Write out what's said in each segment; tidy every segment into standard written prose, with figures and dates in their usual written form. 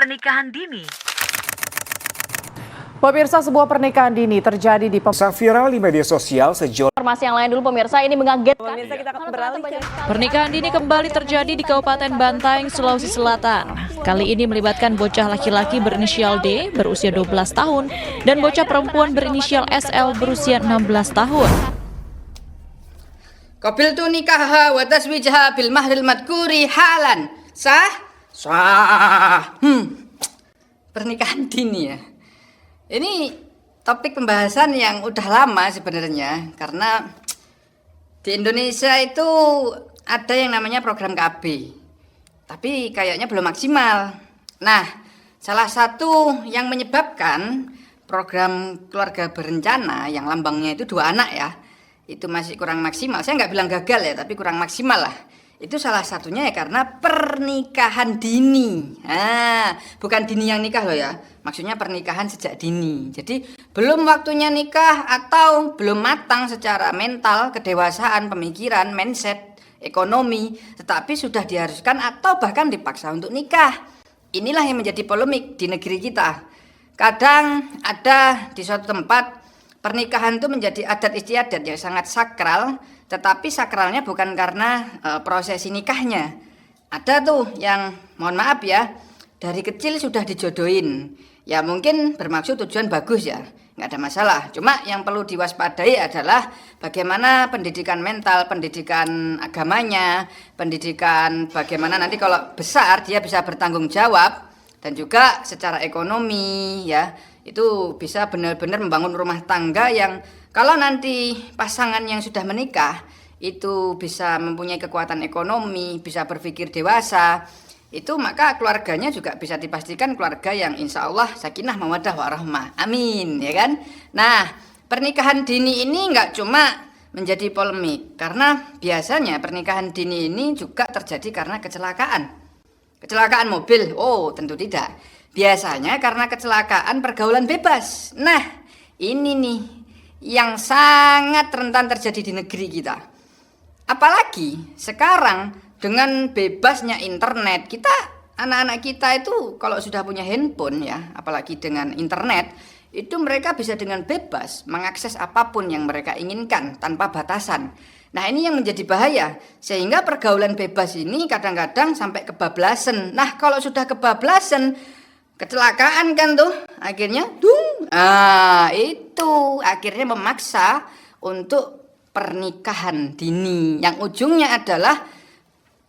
pernikahan dini. Pemirsa, sebuah pernikahan dini terjadi di viral di media sosial sejauh. Informasi yang lain dulu pemirsa, ini mengagetkan. Pemirsa, kita akan beralih ke Pernikahan dini kembali terjadi di Kabupaten Bantaeng, Sulawesi Selatan. Kali ini melibatkan bocah laki-laki berinisial D berusia 12 tahun dan bocah perempuan berinisial SL berusia 16 tahun. Qabiltu nikaha wa taswijaha bil mahril madkuri halan. Sah? Sah. Pernikahan dini ya. Ini topik pembahasan yang udah lama sebenarnya, karena di Indonesia itu ada yang namanya program KB, tapi kayaknya belum maksimal. Nah, salah satu yang menyebabkan program keluarga berencana yang lambangnya itu 2 anak ya, itu masih kurang maksimal. Saya nggak bilang gagal ya, tapi kurang maksimal lah. Itu salah satunya ya karena pernikahan dini. Bukan dini yang nikah loh ya. Maksudnya pernikahan sejak dini. Jadi belum waktunya nikah atau belum matang secara mental, kedewasaan, pemikiran, mindset, ekonomi, tetapi sudah diharuskan atau bahkan dipaksa untuk nikah. Inilah yang menjadi polemik di negeri kita. Kadang ada di suatu tempat pernikahan itu menjadi adat istiadat yang sangat sakral. Tetapi sakralnya bukan karena prosesi nikahnya. Ada tuh yang mohon maaf ya, dari kecil sudah dijodohin. Ya mungkin bermaksud tujuan bagus ya, nggak ada masalah. Cuma yang perlu diwaspadai adalah bagaimana pendidikan mental, pendidikan agamanya, pendidikan bagaimana nanti kalau besar dia bisa bertanggung jawab. Dan juga secara ekonomi ya, itu bisa benar-benar membangun rumah tangga yang kalau nanti pasangan yang sudah menikah itu bisa mempunyai kekuatan ekonomi, bisa berpikir dewasa, itu maka keluarganya juga bisa dipastikan keluarga yang insya Allah sakinah mawaddah warahmah. Amin, ya kan? Nah, pernikahan dini ini nggak cuma menjadi polemik, karena biasanya pernikahan dini ini juga terjadi karena kecelakaan. Kecelakaan mobil? Oh, tentu tidak. Biasanya karena kecelakaan pergaulan bebas. Nah, ini nih yang sangat rentan terjadi di negeri kita. Apalagi sekarang dengan bebasnya internet, kita anak-anak kita itu kalau sudah punya handphone ya, apalagi dengan internet, itu mereka bisa dengan bebas mengakses apapun yang mereka inginkan tanpa batasan. Nah, ini yang menjadi bahaya, sehingga pergaulan bebas ini kadang-kadang sampai kebablasan. Nah, kalau sudah kebablasan, kecelakaan kan tuh, akhirnya itu akhirnya memaksa untuk pernikahan dini yang ujungnya adalah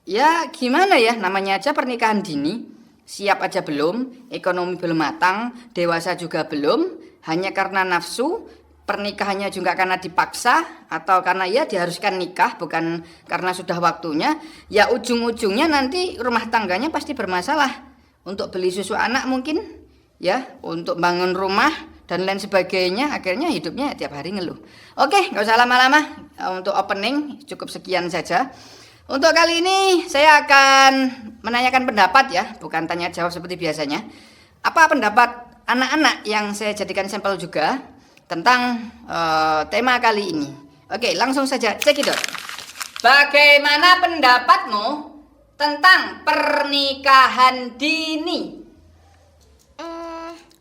ya gimana ya, namanya aja pernikahan dini, siap aja belum, ekonomi belum matang, dewasa juga belum, hanya karena nafsu, pernikahannya juga karena dipaksa atau karena ya diharuskan nikah bukan karena sudah waktunya, ya ujung-ujungnya nanti rumah tangganya pasti bermasalah. Untuk beli susu anak mungkin ya, untuk bangun rumah dan lain sebagainya, akhirnya hidupnya tiap hari ngeluh. Oke, nggak usah lama-lama, untuk opening cukup sekian saja. Untuk kali ini saya akan menanyakan pendapat ya, bukan tanya jawab seperti biasanya. Apa pendapat anak-anak yang saya jadikan sampel juga tentang tema kali ini. Oke, langsung saja cekidot. Bagaimana pendapatmu tentang pernikahan dini?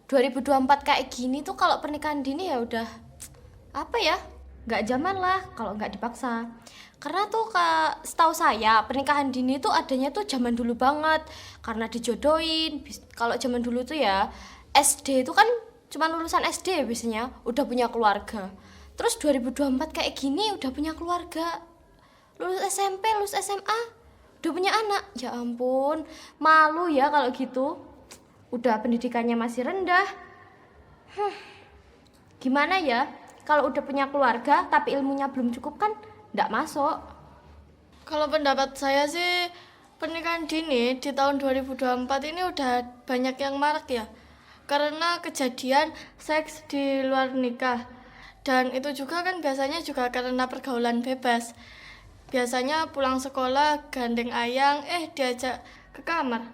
2024 kayak gini tuh kalau pernikahan dini ya udah apa ya, nggak zaman lah kalau nggak dipaksa. Karena tuh setahu saya pernikahan dini tuh adanya tuh zaman dulu banget, karena dijodohin. Kalau zaman dulu tuh ya SD itu kan cuma lulusan SD biasanya udah punya keluarga. Terus 2024 kayak gini udah punya keluarga, lulus SMP, lulus SMA udah punya anak. Ya ampun, malu ya kalau gitu. Udah pendidikannya masih rendah. Gimana ya kalau udah punya keluarga tapi ilmunya belum cukup, kan nggak masuk. Kalau pendapat saya sih pernikahan dini di tahun 2024 ini udah banyak yang marak ya, karena kejadian seks di luar nikah. Dan itu juga kan biasanya juga karena pergaulan bebas. Biasanya pulang sekolah gandeng ayang, diajak ke kamar.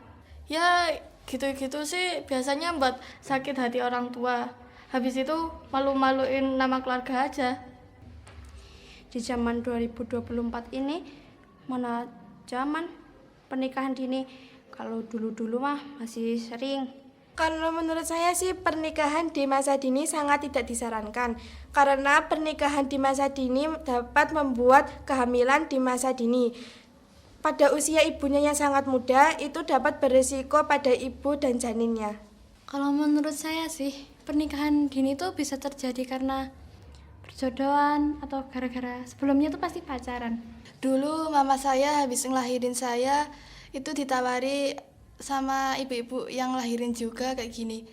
Ya gitu-gitu sih biasanya buat sakit hati orang tua. Habis itu malu-maluin nama keluarga aja. Di zaman 2024 ini mana zaman pernikahan dini Kalau dulu-dulu mah masih sering. Kalau menurut saya sih pernikahan di masa dini sangat tidak disarankan. Karena pernikahan di masa dini dapat membuat kehamilan di masa dini. Pada usia ibunya yang sangat muda, itu dapat berisiko pada ibu dan janinnya. Kalau menurut saya sih, pernikahan dini itu bisa terjadi karena perjodohan atau gara-gara sebelumnya itu pasti pacaran. Dulu mama saya habis ngelahirin saya, itu ditawari sama ibu-ibu yang lahirin juga kayak gini.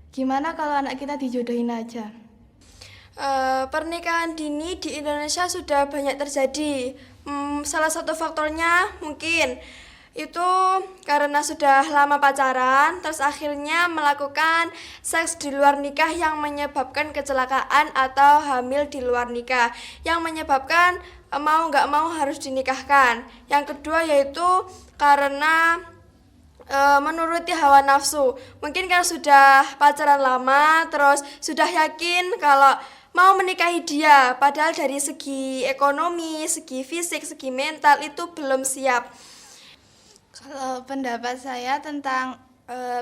Gimana kalau anak kita dijodohin aja? Pernikahan dini di Indonesia sudah banyak terjadi. Salah satu faktornya mungkin itu karena sudah lama pacaran, terus akhirnya melakukan seks di luar nikah yang menyebabkan kecelakaan atau hamil di luar nikah, yang menyebabkan mau nggak mau harus dinikahkan. Yang kedua yaitu karena menuruti hawa nafsu. Mungkin karena sudah pacaran lama, terus sudah yakin kalau mau menikahi dia, padahal dari segi ekonomi, segi fisik, segi mental itu belum siap. Kalau pendapat saya tentang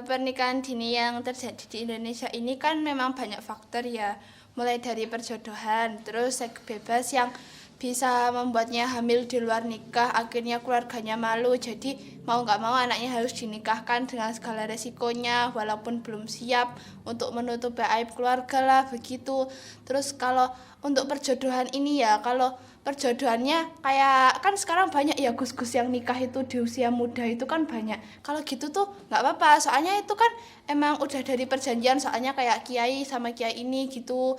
pernikahan dini yang terjadi di Indonesia ini kan memang banyak faktor ya. Mulai dari perjodohan, terus seks bebas yang bisa membuatnya hamil di luar nikah, akhirnya keluarganya malu, jadi mau nggak mau anaknya harus dinikahkan dengan segala resikonya walaupun belum siap untuk menutupi aib keluarga lah begitu. Terus kalau untuk perjodohan ini ya, kalau perjodohannya kayak kan sekarang banyak ya gus-gus yang nikah itu di usia muda itu kan banyak. Kalau gitu tuh nggak apa-apa, soalnya itu kan emang udah dari perjanjian, soalnya kayak kiai sama kiai ini gitu.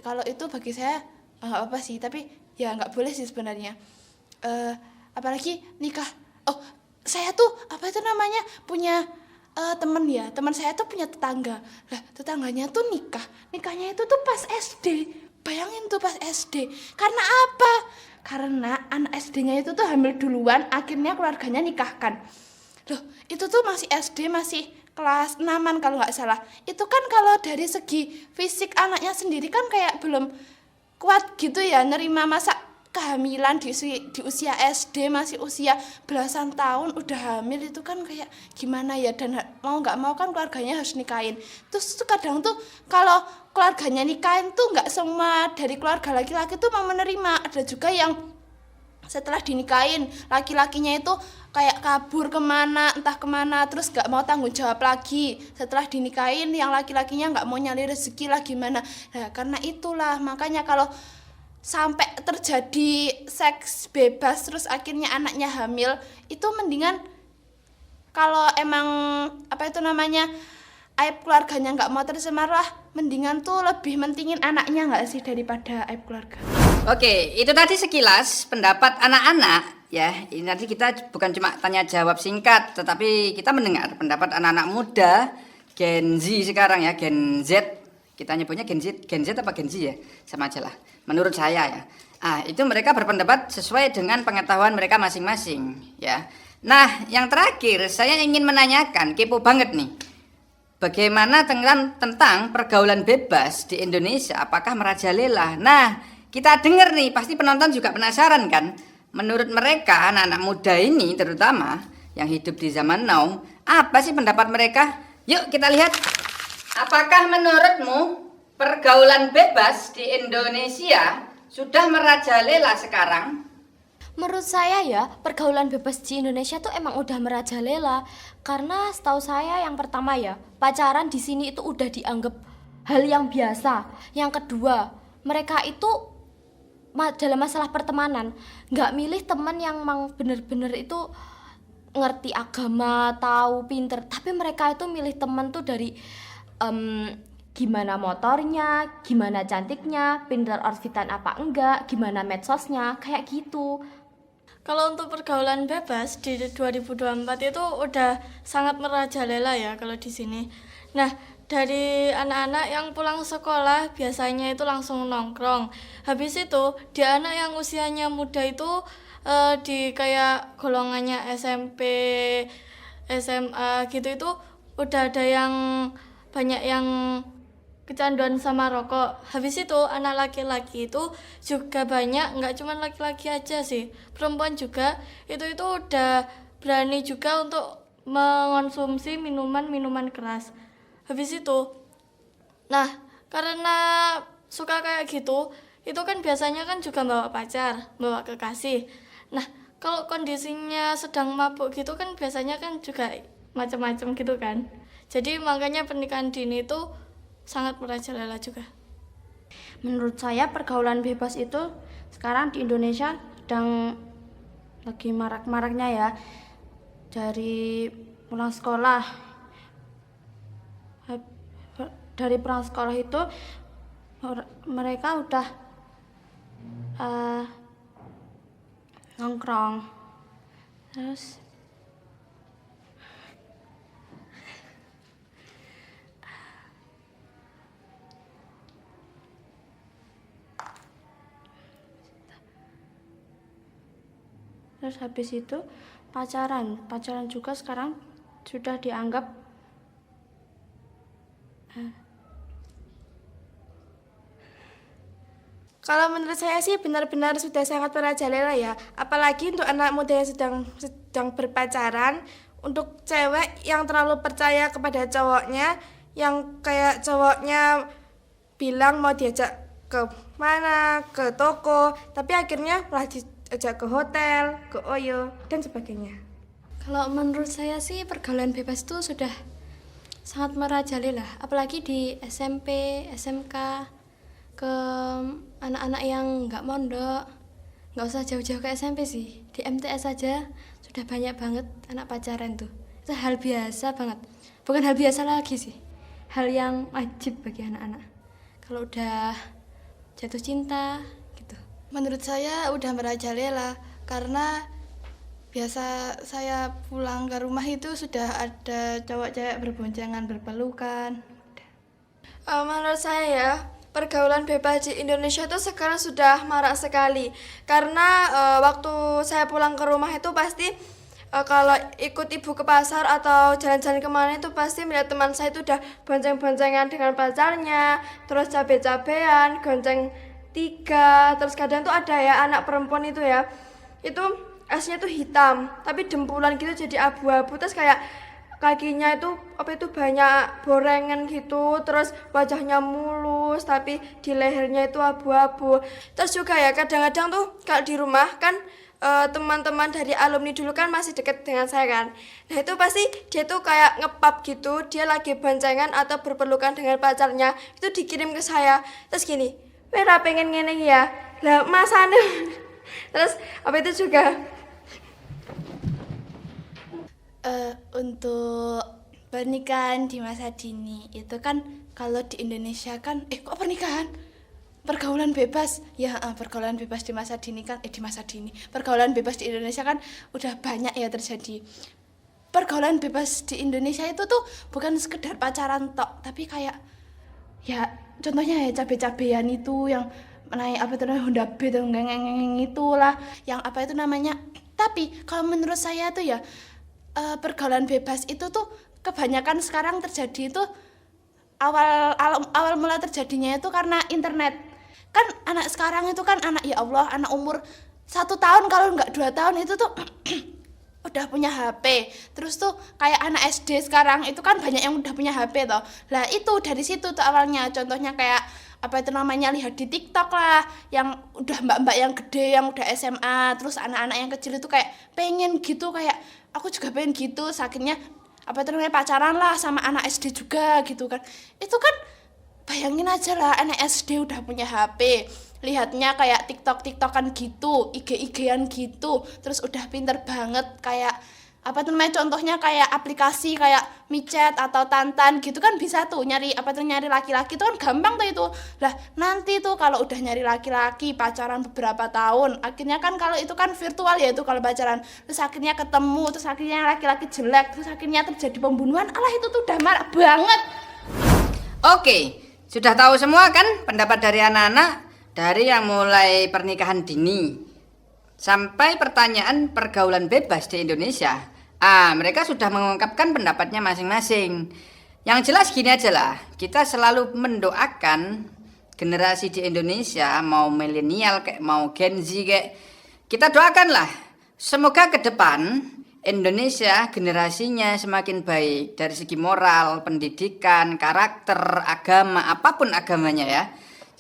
Kalau itu bagi saya nggak apa-apa sih, tapi ya nggak boleh sih sebenarnya. Apalagi nikah. Oh, saya tuh apa itu namanya punya teman ya. Teman saya tuh punya tetangga. Lah, tetangganya tuh nikahnya itu tuh pas SD. Bayangin tuh pas SD. Karena apa? Karena anak SD-nya itu tuh hamil duluan, akhirnya keluarganya nikahkan. Loh, itu tuh masih SD, masih kelas 6-an kalau nggak salah. Itu kan kalau dari segi fisik anaknya sendiri kan kayak belum kuat gitu ya nerima masa kehamilan di usia SD, masih usia belasan tahun udah hamil, itu kan kayak gimana ya, dan mau nggak mau kan keluarganya harus nikahin. Terus tuh kadang tuh kalau keluarganya nikahin tuh nggak semua dari keluarga laki-laki tuh mau menerima. Ada juga yang setelah dinikahin laki-lakinya itu kayak kabur kemana, entah kemana, terus nggak mau tanggung jawab lagi. Setelah dinikahin yang laki-lakinya nggak mau nyari rezeki lah gimana. Nah karena itulah makanya kalau sampai terjadi seks bebas terus akhirnya anaknya hamil, itu mendingan kalau emang apa itu namanya aib keluarganya nggak mau tercemar lah, mendingan tuh lebih mentingin anaknya nggak sih daripada aib keluarga. Oke, itu tadi sekilas pendapat anak-anak ya. Ini nanti kita bukan cuma tanya jawab singkat, tetapi kita mendengar pendapat anak-anak muda Gen Z sekarang ya, Gen Z. Kita nyebutnya Gen Z apa Gen Z ya? Sama aja lah. Menurut saya ya. Itu mereka berpendapat sesuai dengan pengetahuan mereka masing-masing ya. Nah, yang terakhir saya ingin menanyakan, kepo banget nih. Bagaimana tentang pergaulan bebas di Indonesia? Apakah merajalela? Nah, kita dengar nih, pasti penonton juga penasaran kan? Menurut mereka, anak-anak muda ini terutama yang hidup di zaman now, apa sih pendapat mereka? Yuk kita lihat. Apakah menurutmu pergaulan bebas di Indonesia sudah merajalela sekarang? Menurut saya ya, pergaulan bebas di Indonesia tuh emang udah merajalela. Karena setahu saya yang pertama ya, pacaran di sini itu udah dianggap hal yang biasa. Yang kedua, mereka itu dalam masalah pertemanan nggak milih teman yang memang bener-bener itu ngerti agama, tahu, pinter. Tapi mereka itu milih teman tuh dari gimana motornya, gimana cantiknya, pinter outfitan apa enggak, gimana medsosnya, kayak gitu. Kalau untuk pergaulan bebas di 2024 itu udah sangat merajalela ya kalau di sini. Nah, dari anak-anak yang pulang sekolah biasanya itu langsung nongkrong. Habis itu, di anak yang usianya muda itu di kayak golongannya SMP, SMA gitu itu udah ada yang banyak yang kecanduan sama rokok. Habis itu anak laki-laki itu juga banyak, nggak cuma laki-laki aja sih, perempuan juga itu udah berani juga untuk mengonsumsi minuman-minuman keras. Habis itu, nah karena suka kayak gitu, itu kan biasanya kan juga bawa pacar, bawa kekasih. Nah kalau kondisinya sedang mabuk gitu kan biasanya kan juga macam-macam gitu kan. Jadi makanya pernikahan dini itu sangat merajalela juga. Menurut saya pergaulan bebas itu sekarang di Indonesia sedang lagi marak-maraknya ya. Dari pulang sekolah itu mereka udah nongkrong, terus habis itu pacaran juga sekarang sudah dianggap Kalau menurut saya sih benar-benar sudah sangat merajalela ya. Apalagi untuk anak muda yang sedang berpacaran, untuk cewek yang terlalu percaya kepada cowoknya, yang kayak cowoknya bilang mau diajak ke mana, ke toko, tapi akhirnya malah diajak ke hotel, ke Oyo, dan sebagainya. Kalau menurut saya sih pergaulan bebas itu sudah sangat merajalela, apalagi di SMP, SMK, ke anak-anak yang nggak mondok, nggak usah jauh-jauh ke SMP sih, di MTS saja sudah banyak banget anak pacaran tuh. Itu hal biasa banget, bukan hal biasa lagi sih, hal yang wajib bagi anak-anak kalau udah jatuh cinta gitu. Menurut saya udah merajalela karena biasa saya pulang ke rumah itu sudah ada cowok-cewek berboncengan, berpelukan. Menurut saya ya, pergaulan bebas di Indonesia itu sekarang sudah marak sekali. Karena waktu saya pulang ke rumah itu pasti kalau ikut ibu ke pasar atau jalan-jalan kemana itu pasti melihat teman saya itu udah bonceng-boncengan dengan pacarnya, terus cabe-cabean, gonceng 3, terus kadang tuh ada ya anak perempuan itu ya, itu esnya tuh hitam, tapi dempulan gitu jadi abu-abu, terus kayak kakinya itu banyak borengan gitu, terus wajahnya mulus tapi di lehernya itu abu-abu. Terus juga ya kadang-kadang tuh kalau di rumah kan teman-teman dari alumni dulu kan masih deket dengan saya kan. Nah itu pasti dia tuh kayak ngepap gitu, dia lagi boncengan atau berpelukan dengan pacarnya, itu dikirim ke saya. Terus gini, "Wera pengen ngene ya." Lah masane. Terus itu juga untuk pernikahan di masa dini itu kan kalau di Indonesia kan kok pernikahan? Pergaulan bebas. Ya, pergaulan bebas di masa dini kan pergaulan bebas di Indonesia kan udah banyak ya terjadi. Pergaulan bebas di Indonesia itu tuh bukan sekedar pacaran tok, tapi kayak ya contohnya ya cabe-cabean itu yang naik Honda Beat itulah yang tapi kalau menurut saya tuh ya pergaulan bebas itu tuh kebanyakan sekarang terjadi itu awal mula terjadinya itu karena internet. Kan anak sekarang itu kan anak umur 1 tahun kalau nggak 2 tahun itu tuh udah punya HP. Terus tuh kayak anak SD sekarang itu kan banyak yang udah punya HP toh. Lah itu dari situ tuh awalnya, contohnya kayak lihat di TikTok lah, yang udah mbak-mbak yang gede yang udah SMA, terus anak-anak yang kecil itu kayak pengen gitu, kayak aku juga pengen gitu, akhirnya pacaran lah sama anak SD juga gitu kan. Itu kan bayangin aja lah, anak SD udah punya HP, lihatnya kayak TikTok-TikTokan gitu, IG-IGan gitu, terus udah pinter banget kayak contohnya kayak aplikasi kayak micet atau Tantan gitu kan bisa tuh nyari laki-laki itu kan gampang tuh itu. Lah nanti tuh kalau udah nyari laki-laki pacaran beberapa tahun, akhirnya kan kalau itu kan virtual ya itu kalau pacaran, terus akhirnya ketemu, terus akhirnya laki-laki jelek, terus akhirnya terjadi pembunuhan. Alah itu tuh udah marah banget. Oke, sudah tahu semua kan pendapat dari anak-anak, dari yang mulai pernikahan dini sampai pertanyaan pergaulan bebas di Indonesia. Mereka sudah mengungkapkan pendapatnya masing-masing. Yang jelas gini aja lah, kita selalu mendoakan generasi di Indonesia, mau milenial kayak mau Gen Z kayak, kita doakanlah semoga ke depan Indonesia generasinya semakin baik dari segi moral, pendidikan, karakter, agama, apapun agamanya ya.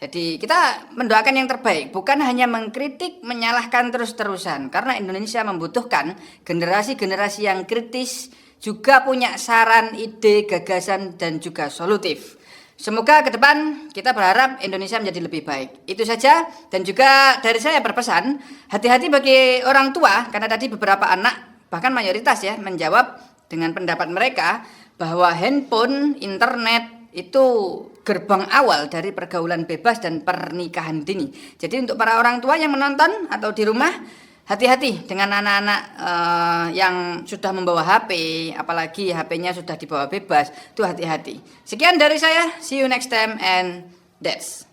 Jadi kita mendoakan yang terbaik, bukan hanya mengkritik, menyalahkan terus-terusan. Karena Indonesia membutuhkan generasi-generasi yang kritis, juga punya saran, ide, gagasan, dan juga solutif. Semoga ke depan kita berharap Indonesia menjadi lebih baik. Itu saja, dan juga dari saya berpesan, hati-hati bagi orang tua, karena tadi beberapa anak, bahkan mayoritas ya, menjawab dengan pendapat mereka bahwa handphone, internet, itu gerbang awal dari pergaulan bebas dan pernikahan dini. Jadi untuk para orang tua yang menonton atau di rumah, hati-hati dengan anak-anak yang sudah membawa HP, apalagi HP-nya sudah dibawa bebas, itu hati-hati. Sekian dari saya, see you next time and that's